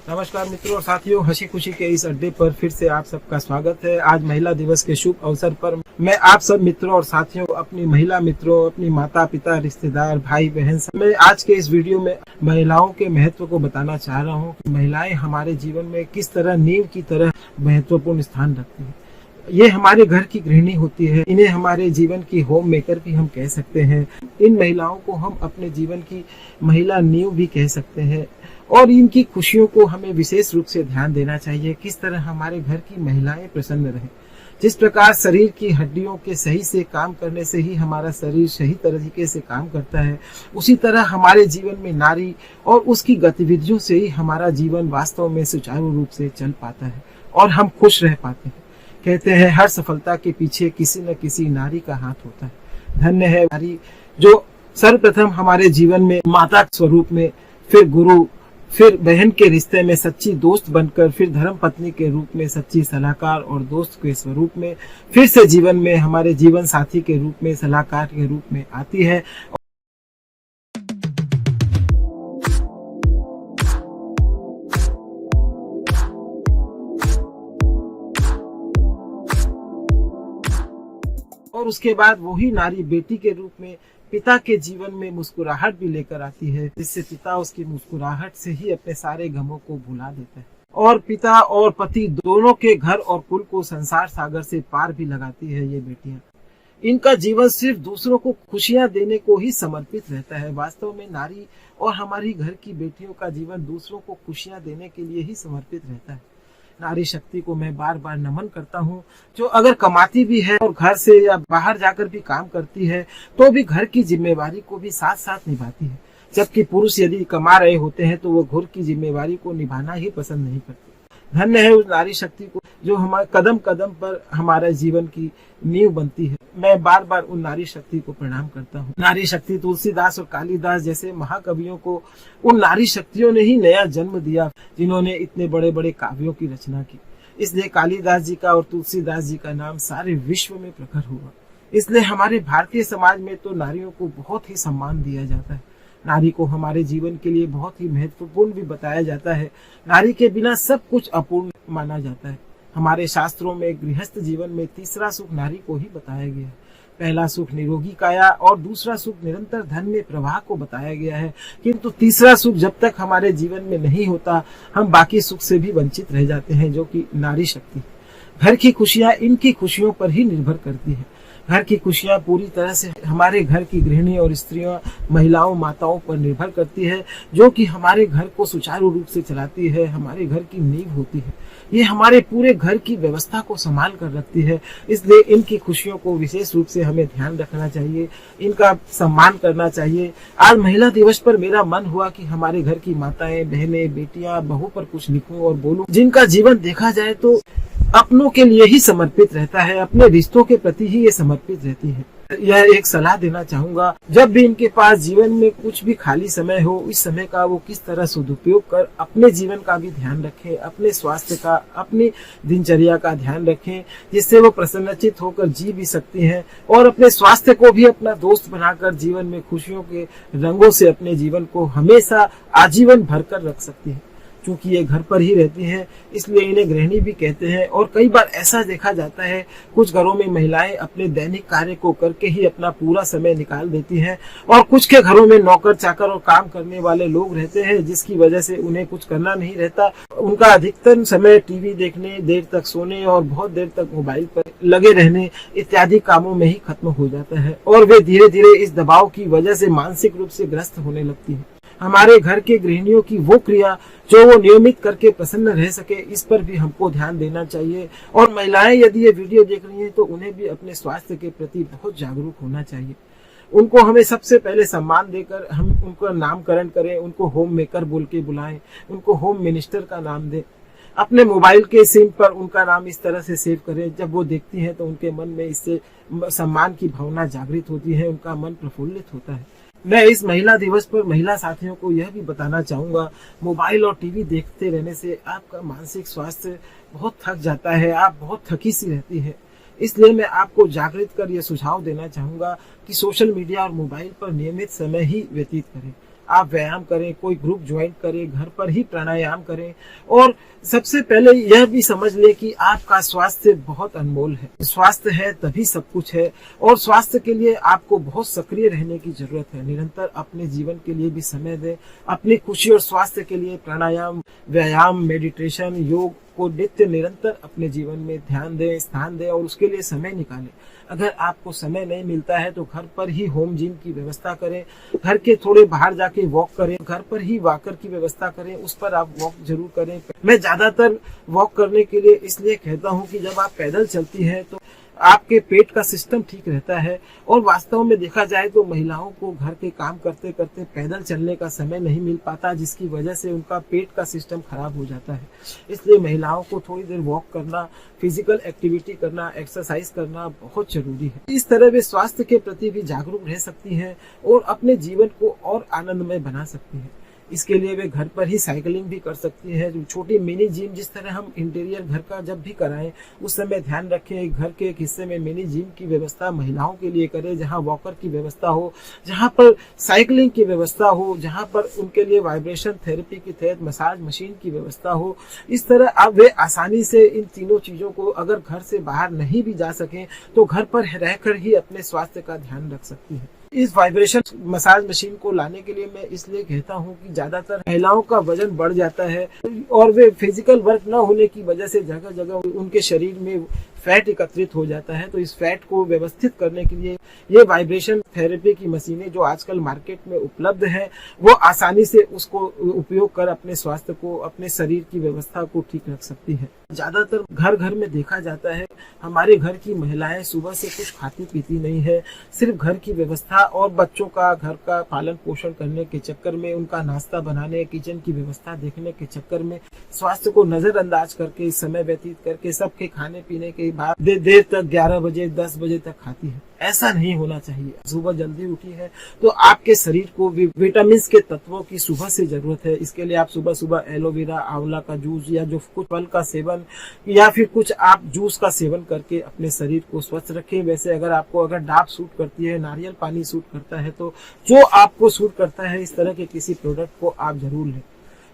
नमस्कार मित्रों और साथियों, हंसी खुशी के इस अड्डे पर फिर से आप सबका स्वागत है। आज महिला दिवस के शुभ अवसर पर मैं आप सब मित्रों और साथियों, अपनी महिला मित्रों, अपनी माता पिता, रिश्तेदार, भाई बहन, मैं आज के इस वीडियो में महिलाओं के महत्व को बताना चाह रहा हूँ कि महिलाएं हमारे जीवन में किस तरह नींव की तरह महत्वपूर्ण स्थान रखती है। ये हमारे घर की गृहिणी होती है, इन्हें हमारे जीवन की होम मेकर भी हम कह सकते हैं। इन महिलाओं को हम अपने जीवन की महिला नींव भी कह सकते हैं और इनकी खुशियों को हमें विशेष रूप से ध्यान देना चाहिए। किस तरह हमारे घर की महिलाएं प्रसन्न रहें। जिस प्रकार शरीर की हड्डियों के सही से काम करने से ही हमारा शरीर सही तरीके से काम करता है, उसी तरह हमारे जीवन में नारी और उसकी गतिविधियों से ही हमारा जीवन वास्तव में सुचारू रूप से चल पाता है और हम खुश रह पाते हैं। कहते हैं हर सफलता के पीछे किसी न किसी नारी का हाथ होता है। धन्य है नारी जो सर्वप्रथम हमारे जीवन में माता स्वरूप में, फिर गुरु, फिर बहन के रिश्ते में सच्ची दोस्त बनकर, फिर धर्म पत्नी के रूप में सच्ची सलाहकार और दोस्त के स्वरूप में, फिर से जीवन में हमारे जीवन साथी के रूप में, सलाहकार के रूप में आती है। और उसके बाद वही नारी बेटी के रूप में पिता के जीवन में मुस्कुराहट भी लेकर आती है, जिससे पिता उसकी मुस्कुराहट से ही अपने सारे गमों को भुला देता है और पिता और पति दोनों के घर और कुल को संसार सागर से पार भी लगाती है ये बेटियां। इनका जीवन सिर्फ दूसरों को खुशियां देने को ही समर्पित रहता है। वास्तव में नारी और हमारी घर की बेटियों का जीवन दूसरों को खुशियां देने के लिए ही समर्पित रहता है। नारी शक्ति को मैं बार बार नमन करता हूँ, जो अगर कमाती भी है और घर से या बाहर जाकर भी काम करती है तो भी घर की जिम्मेवारी को भी साथ साथ निभाती है। जबकि पुरुष यदि कमा रहे होते हैं तो वो घर की जिम्मेवारी को निभाना ही पसंद नहीं करते। धन्य है उस नारी शक्ति को जो हमारे कदम कदम पर हमारे जीवन की नींव बनती है। मैं बार बार उन नारी शक्ति को प्रणाम करता हूँ। नारी शक्ति तुलसीदास और कालिदास जैसे महाकवियों को उन नारी शक्तियों ने ही नया जन्म दिया, जिन्होंने इतने बड़े बड़े काव्यों की रचना की। इसलिए कालिदास जी का और तुलसीदास जी का नाम सारे विश्व में प्रखर हुआ। इसलिए हमारे भारतीय समाज में तो नारियों को बहुत ही सम्मान दिया जाता है। नारी को हमारे जीवन के लिए बहुत ही महत्वपूर्ण भी बताया जाता है। नारी के बिना सब कुछ अपूर्ण माना जाता है। हमारे शास्त्रों में गृहस्थ जीवन में तीसरा सुख नारी को ही बताया गया है। पहला सुख निरोगी काया और दूसरा सुख निरंतर धन में प्रवाह को बताया गया है, किंतु तीसरा सुख जब तक हमारे जीवन में नहीं होता हम बाकी सुख से भी वंचित रह जाते हैं, जो कि नारी शक्ति। घर की खुशियां इनकी खुशियों पर ही निर्भर करती है। घर की खुशियां पूरी तरह से हमारे घर की गृहिणी और स्त्रियों, महिलाओं, माताओं पर निर्भर करती है, जो कि हमारे घर को सुचारू रूप से चलाती है, हमारे घर की नींव होती है। ये हमारे पूरे घर की व्यवस्था को संभाल कर रखती है। इसलिए इनकी खुशियों को विशेष रूप से हमें ध्यान रखना चाहिए, इनका सम्मान करना चाहिए। आज महिला दिवस पर मेरा मन हुआ कि हमारे घर की माताएं, बहनें, बेटियां, बहू पर कुछ लिखूं और बोलूं, जिनका जीवन देखा जाए तो अपनों के लिए ही समर्पित रहता है, अपने रिश्तों के प्रति ही ये समर्पित रहती है। यह एक सलाह देना चाहूंगा, जब भी इनके पास जीवन में कुछ भी खाली समय हो, इस समय का वो किस तरह सदुपयोग कर अपने जीवन का भी ध्यान रखें, अपने स्वास्थ्य का, अपनी दिनचर्या का ध्यान रखें, जिससे वो प्रसन्नचित होकर जी भी सकती हैं और अपने स्वास्थ्य को भी अपना दोस्त बनाकर जीवन में खुशियों के रंगों से अपने जीवन को हमेशा आजीवन भरकर रख सकती है। क्योंकि ये घर पर ही रहती हैं, इसलिए इन्हें गृहिणी भी कहते हैं। और कई बार ऐसा देखा जाता है, कुछ घरों में महिलाएं अपने दैनिक कार्य को करके ही अपना पूरा समय निकाल देती हैं और कुछ के घरों में नौकर चाकर और काम करने वाले लोग रहते हैं, जिसकी वजह से उन्हें कुछ करना नहीं रहता। उनका अधिकतर समय टीवी देखने, देर तक सोने और बहुत देर तक मोबाइल पर लगे रहने इत्यादि कामों में ही खत्म हो जाता है और वे धीरे धीरे इस दबाव की वजह से मानसिक रूप से ग्रस्त होने लगती है। हमारे घर के गृहिणियों की वो क्रिया जो वो नियमित करके प्रसन्न रह सके, इस पर भी हमको ध्यान देना चाहिए। और महिलाएं यदि ये वीडियो देख रही हैं तो उन्हें भी अपने स्वास्थ्य के प्रति बहुत जागरूक होना चाहिए। उनको हमें सबसे पहले सम्मान देकर हम उनका नामकरण करें, उनको होम मेकर बोल के बुलाएं, उनको होम मिनिस्टर का नाम दें। अपने मोबाइल के सिम पर उनका नाम इस तरह से सेव करें, जब वो देखती हैं तो उनके मन में इससे सम्मान की भावना जागृत होती है, उनका मन प्रफुल्लित होता है। मैं इस महिला दिवस पर महिला साथियों को यह भी बताना चाहूंगा, मोबाइल और टीवी देखते रहने से आपका मानसिक स्वास्थ्य बहुत थक जाता है, आप बहुत थकी सी रहती है। इसलिए मैं आपको जागृत कर यह सुझाव देना चाहूंगा कि सोशल मीडिया और मोबाइल पर नियमित समय ही व्यतीत करें। आप व्यायाम करें, कोई ग्रुप ज्वाइन करें, घर पर ही प्राणायाम करें। और सबसे पहले यह भी समझ लें कि आपका स्वास्थ्य बहुत अनमोल है। स्वास्थ्य है तभी सब कुछ है, और स्वास्थ्य के लिए आपको बहुत सक्रिय रहने की जरूरत है। निरंतर अपने जीवन के लिए भी समय दें, अपनी खुशी और स्वास्थ्य के लिए प्राणायाम, व्यायाम, मेडिटेशन, योग को नित्य निरंतर अपने जीवन में ध्यान दें, स्थान दें और उसके लिए समय निकालें। अगर आपको समय नहीं मिलता है तो घर पर ही होम जिम की व्यवस्था करें, घर के थोड़े बाहर जाके वॉक करें, घर पर ही वॉकर की व्यवस्था करें, उस पर आप वॉक जरूर करें। मैं ज्यादातर वॉक करने के लिए इसलिए कहता हूँ कि जब आप पैदल चलती हैं तो आपके पेट का सिस्टम ठीक रहता है। और वास्तव में देखा जाए तो महिलाओं को घर के काम करते करते पैदल चलने का समय नहीं मिल पाता, जिसकी वजह से उनका पेट का सिस्टम खराब हो जाता है। इसलिए महिलाओं को थोड़ी देर वॉक करना, फिजिकल एक्टिविटी करना, एक्सरसाइज करना बहुत जरूरी है। इस तरह वे स्वास्थ्य के प्रति भी जागरूक रह सकती हैं और अपने जीवन को और आनंदमय बना सकती हैं। इसके लिए वे घर पर ही साइकिलिंग भी कर सकती है। छोटी मिनी जिम, जिस तरह हम इंटीरियर घर का जब भी कराएं उस समय ध्यान रखें घर के एक हिस्से में मिनी जिम की व्यवस्था महिलाओं के लिए करें, जहां वॉकर की व्यवस्था हो, जहां पर साइकिलिंग की व्यवस्था हो, जहां पर उनके लिए वाइब्रेशन थेरेपी के तहत मसाज मशीन की व्यवस्था हो। इस तरह अब वे आसानी से इन तीनों चीजों को, अगर घर से बाहर नहीं भी जा सकें तो घर पर रहकर ही अपने स्वास्थ्य का ध्यान रख सकती है। इस वाइब्रेशन मसाज मशीन को लाने के लिए मैं इसलिए कहता हूं कि ज्यादातर महिलाओं का वजन बढ़ जाता है और वे फिजिकल वर्क न होने की वजह से जगह जगह उनके शरीर में फैट एकत्रित हो जाता है। तो इस फैट को व्यवस्थित करने के लिए ये वाइब्रेशन थेरेपी की मशीनें जो आजकल मार्केट में उपलब्ध है, वो आसानी से उसको उपयोग कर अपने स्वास्थ्य को, अपने शरीर की व्यवस्था को ठीक रख सकती है। ज्यादातर घर घर में देखा जाता है हमारे घर की महिलाएं सुबह से कुछ खाती पीती नहीं है, सिर्फ घर की व्यवस्था और बच्चों का घर का पालन पोषण करने के चक्कर में, उनका नाश्ता बनाने, किचन की व्यवस्था देखने के चक्कर में स्वास्थ्य को नजरअंदाज करके, समय व्यतीत करके, सबके खाने पीने के बाद देर तक 11 बजे 10 बजे तक खाती है। ऐसा नहीं होना चाहिए। सुबह जल्दी उठी है तो आपके शरीर को विटामिन के तत्वों की सुबह से जरूरत है। इसके लिए आप सुबह सुबह एलोवेरा, आंवला का जूस या जो कुछ फल का सेवन या फिर कुछ आप जूस का सेवन करके अपने शरीर को स्वस्थ रखें। वैसे अगर डाब सूट करती है, नारियल पानी सूट करता है, तो जो आपको सूट करता है इस तरह के किसी प्रोडक्ट को आप जरूर लें।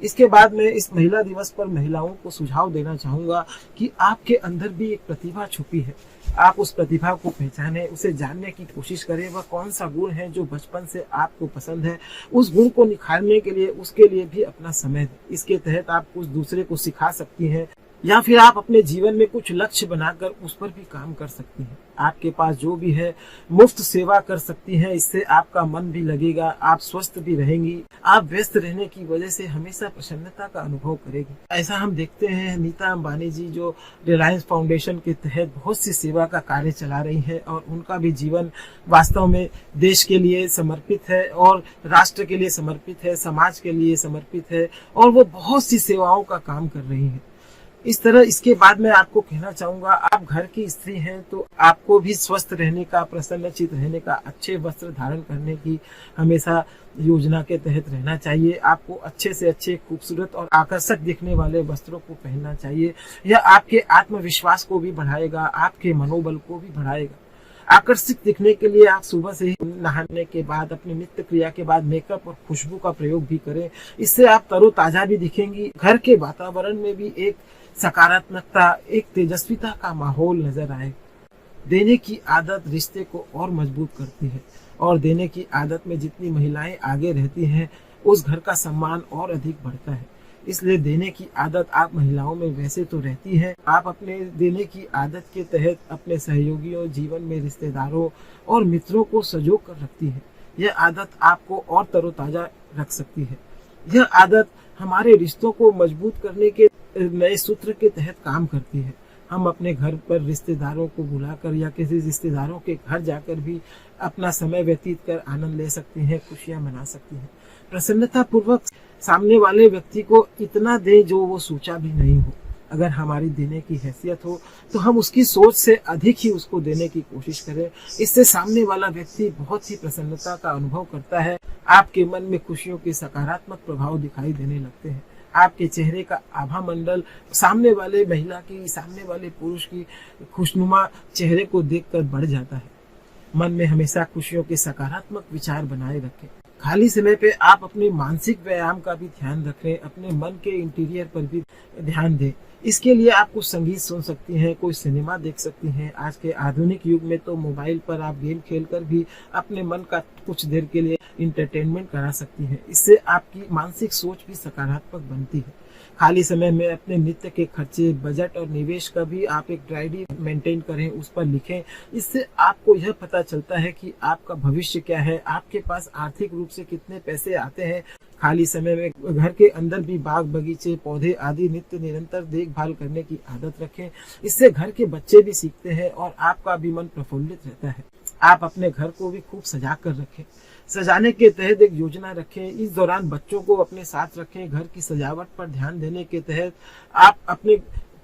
इसके बाद में इस महिला दिवस पर महिलाओं को सुझाव देना चाहूंगा कि आपके अंदर भी एक प्रतिभा छुपी है। आप उस प्रतिभा को पहचानें, उसे जानने की कोशिश करें। वह कौन सा गुण है जो बचपन से आपको पसंद है, उस गुण को निखारने के लिए उसके लिए भी अपना समय दें। इसके तहत आप कुछ दूसरे को सिखा सकती हैं या फिर आप अपने जीवन में कुछ लक्ष्य बनाकर उस पर भी काम कर सकती हैं। आपके पास जो भी है मुफ्त सेवा कर सकती हैं। इससे आपका मन भी लगेगा, आप स्वस्थ भी रहेंगी। आप व्यस्त रहने की वजह से हमेशा प्रसन्नता का अनुभव करेगी। ऐसा हम देखते हैं नीता अंबानी जी जो रिलायंस फाउंडेशन के तहत बहुत सी सेवा का कार्य चला रही है और उनका भी जीवन वास्तव में देश के लिए समर्पित है और राष्ट्र के लिए समर्पित है, समाज के लिए समर्पित है और वो बहुत सी सेवाओं का काम कर रही है। इस तरह इसके बाद मैं आपको कहना चाहूंगा, आप घर की स्त्री हैं तो आपको भी स्वस्थ रहने का, प्रसन्नचित रहने का, अच्छे वस्त्र धारण करने की हमेशा योजना के तहत रहना चाहिए। आपको अच्छे से अच्छे, खूबसूरत और आकर्षक दिखने वाले वस्त्रों को पहनना चाहिए। यह आपके आत्मविश्वास को भी बढ़ाएगा, आपके मनोबल को भी बढ़ाएगा। आकर्षित दिखने के लिए आप सुबह से ही नहाने के बाद, अपनी नित्य क्रिया के बाद मेकअप और खुशबू का प्रयोग भी करें। इससे आप तरोताजा भी दिखेंगी। घर के वातावरण में भी एक सकारात्मकता, एक तेजस्विता का माहौल नजर आए। देने की आदत रिश्ते को और मजबूत करती है और देने की आदत में जितनी महिलाएं आगे रहती हैं उस घर का सम्मान और अधिक बढ़ता है। इसलिए देने की आदत आप महिलाओं में वैसे तो रहती है। आप अपने देने की आदत के तहत अपने सहयोगियों, जीवन में रिश्तेदारों और मित्रों को संजो कर रखती है। यह आदत आपको और तरोताजा रख सकती है। यह आदत हमारे रिश्तों को मजबूत करने के नए सूत्र के तहत काम करती है। हम अपने घर पर रिश्तेदारों को बुलाकर या किसी रिश्तेदारों के घर जाकर भी अपना समय व्यतीत कर आनंद ले सकते हैं, खुशियां मना सकती हैं। प्रसन्नता पूर्वक सामने वाले व्यक्ति को इतना दे जो वो सोचा भी नहीं हो। अगर हमारी देने की हैसियत हो तो हम उसकी सोच से अधिक ही उसको देने की कोशिश करें। इससे सामने वाला व्यक्ति बहुत ही प्रसन्नता का अनुभव करता है। आपके मन में खुशियों के सकारात्मक प्रभाव दिखाई देने लगते हैं। आपके चेहरे का आभा मंडल सामने वाले महिला की, सामने वाले पुरुष की खुशनुमा चेहरे को देखकर बढ़ जाता है। मन में हमेशा खुशियों के सकारात्मक विचार बनाए रखें। खाली समय पे आप अपने मानसिक व्यायाम का भी ध्यान रखें, अपने मन के इंटीरियर पर भी ध्यान दें। इसके लिए आप कुछ संगीत सुन सकती हैं, कोई सिनेमा देख सकती हैं। आज के आधुनिक युग में तो मोबाइल पर आप गेम खेलकर भी अपने मन का कुछ देर के लिए इंटरटेनमेंट करा सकती हैं। इससे आपकी मानसिक सोच भी सकारात्मक बनती है। खाली समय में अपने नित्य के खर्चे, बजट और निवेश का भी आप एक डायरी मेंटेन करें, उस पर लिखें। इससे आपको यह पता चलता है कि आपका भविष्य क्या है, आपके पास आर्थिक रूप से कितने पैसे आते हैं। खाली समय में घर के अंदर भी बाग बगीचे, पौधे आदि नित्य निरंतर देखभाल करने की आदत रखें। इससे घर के बच्चे भी सीखते हैं और आपका भी मन प्रफुल्लित रहता है। आप अपने घर को भी खूब सजा कर रखें। सजाने के तहत एक योजना रखें। इस दौरान बच्चों को अपने साथ रखें। घर की सजावट पर ध्यान देने के तहत आप अपने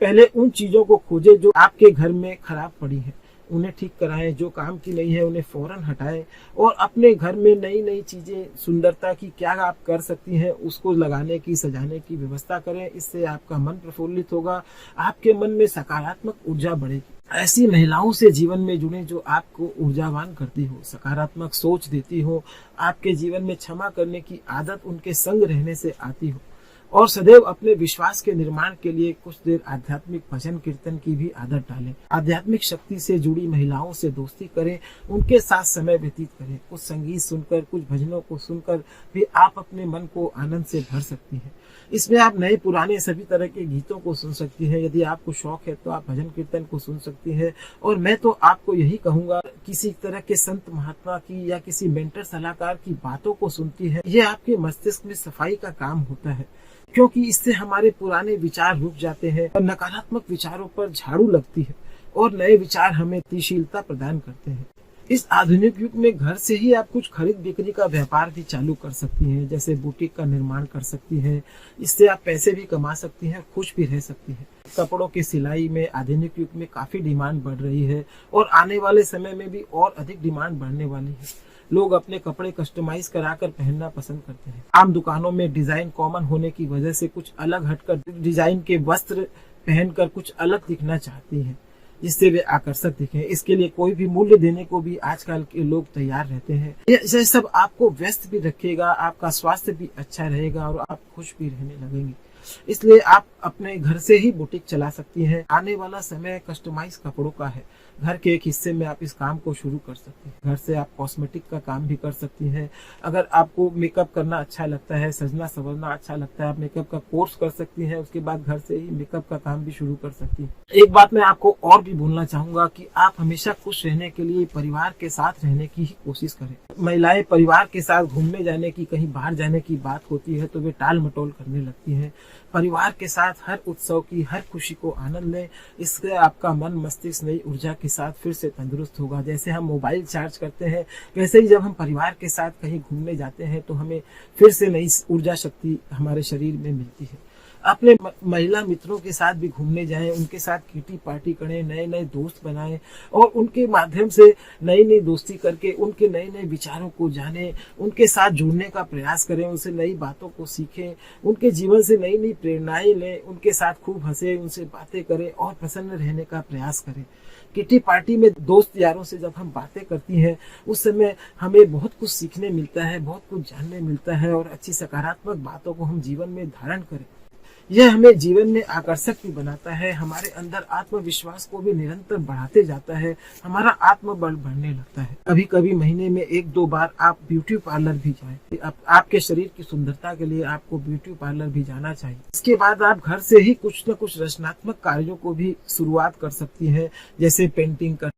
पहले उन चीजों को खोजें जो आपके घर में खराब पड़ी हैं, उन्हें ठीक कराएं। जो काम की नहीं है उन्हें फौरन हटाएं और अपने घर में नई नई चीजें, सुंदरता की क्या आप कर सकती हैं उसको लगाने की, सजाने की व्यवस्था करें। इससे आपका मन प्रफुल्लित होगा, आपके मन में सकारात्मक ऊर्जा बढ़ेगी। ऐसी महिलाओं से जीवन में जुड़े जो आपको ऊर्जावान करती हो, सकारात्मक सोच देती हो, आपके जीवन में क्षमा करने की आदत उनके संग रहने से आती हो। और सदैव अपने विश्वास के निर्माण के लिए कुछ देर आध्यात्मिक भजन कीर्तन की भी आदत डालें। आध्यात्मिक शक्ति से जुड़ी महिलाओं से दोस्ती करें, उनके साथ समय व्यतीत करें। कुछ संगीत सुनकर, कुछ भजनों को सुनकर भी आप अपने मन को आनंद से भर सकती हैं। इसमें आप नए पुराने सभी तरह के गीतों को सुन सकती हैं। यदि आपको शौक है तो आप भजन कीर्तन को सुन सकती हैं। और मैं तो आपको यही कहूंगा, किसी तरह के संत महात्मा की या किसी मेंटर सलाहकार की बातों को सुनती है, ये आपके मस्तिष्क में सफाई का काम होता है, क्योंकि इससे हमारे पुराने विचार रुक जाते हैं और नकारात्मक विचारों पर झाड़ू लगती है और नए विचार हमें गतिशीलता प्रदान करते हैं। इस आधुनिक युग में घर से ही आप कुछ खरीद बिक्री का व्यापार भी चालू कर सकती हैं, जैसे बुटीक का निर्माण कर सकती हैं। इससे आप पैसे भी कमा सकती हैं, खुश भी रह सकती हैं। कपड़ों की सिलाई में आधुनिक युग में काफी डिमांड बढ़ रही है और आने वाले समय में भी और अधिक डिमांड बढ़ने वाली है। लोग अपने कपड़े कस्टमाइज कराकर पहनना पसंद करते हैं। आम दुकानों में डिजाइन कॉमन होने की वजह से कुछ अलग हटकर डिजाइन के वस्त्र पहनकर कुछ अलग दिखना चाहती हैं, जिससे वे आकर्षक दिखें। इसके लिए कोई भी मूल्य देने को भी आजकल के लोग तैयार रहते हैं। यह सब आपको व्यस्त भी रखेगा, आपका स्वास्थ्य भी अच्छा रहेगा और आप खुश भी रहने लगेंगे। इसलिए आप अपने घर से ही बुटीक चला सकती हैं। आने वाला समय कस्टमाइज कपड़ों का है। घर के एक हिस्से में आप इस काम को शुरू कर सकते हैं। घर से आप कॉस्मेटिक का काम भी कर सकती हैं। अगर आपको मेकअप करना अच्छा लगता है, सजना संवरना अच्छा लगता है, आप मेकअप का कोर्स कर सकती हैं। उसके बाद घर से ही मेकअप का काम भी शुरू कर सकती हैं। एक बात मैं आपको और भी बोलना चाहूंगा कि आप हमेशा खुश रहने के लिए परिवार के साथ रहने की ही कोशिश करें। महिलाएं परिवार के साथ घूमने जाने की, कहीं बाहर जाने की बात होती है तो वे टाल मटोल करने लगती हैं। परिवार के साथ हर उत्सव की, हर खुशी को आनंद लें। इससे आपका मन मस्तिष्क नई ऊर्जा के साथ फिर से तंदुरुस्त होगा। जैसे हम मोबाइल चार्ज करते हैं, वैसे ही जब हम परिवार के साथ कहीं घूमने जाते हैं तो हमें फिर से नई ऊर्जा शक्ति हमारे शरीर में मिलती है। अपने महिला मित्रों के साथ भी घूमने जाएं, उनके साथ किटी पार्टी करें, नए नए दोस्त बनाएं और उनके माध्यम से नई नई दोस्ती करके उनके नए नए विचारों को जानें, उनके साथ जुड़ने का प्रयास करें, उनसे नई बातों को सीखें, उनके जीवन से नई नई प्रेरणाएं लें, उनके साथ खूब हंसें, उनसे बातें करें और प्रसन्न रहने का प्रयास करें। किटी पार्टी में दोस्त यारों से जब हम बातें करती हैं उस समय हमें बहुत कुछ सीखने मिलता है, बहुत कुछ जानने मिलता है और अच्छी सकारात्मक बातों को हम जीवन में धारण करें। यह हमें जीवन में आकर्षक भी बनाता है, हमारे अंदर आत्मविश्वास को भी निरंतर बढ़ाते जाता है, हमारा आत्मबल बढ़ने लगता है। कभी कभी महीने में 1-2 बार आप ब्यूटी पार्लर भी जाएं। आपके शरीर की सुंदरता के लिए आपको ब्यूटी पार्लर भी जाना चाहिए। इसके बाद आप घर से ही कुछ न कुछ रचनात्मक कार्यों को भी शुरुआत कर सकती हैं, जैसे पेंटिंग कर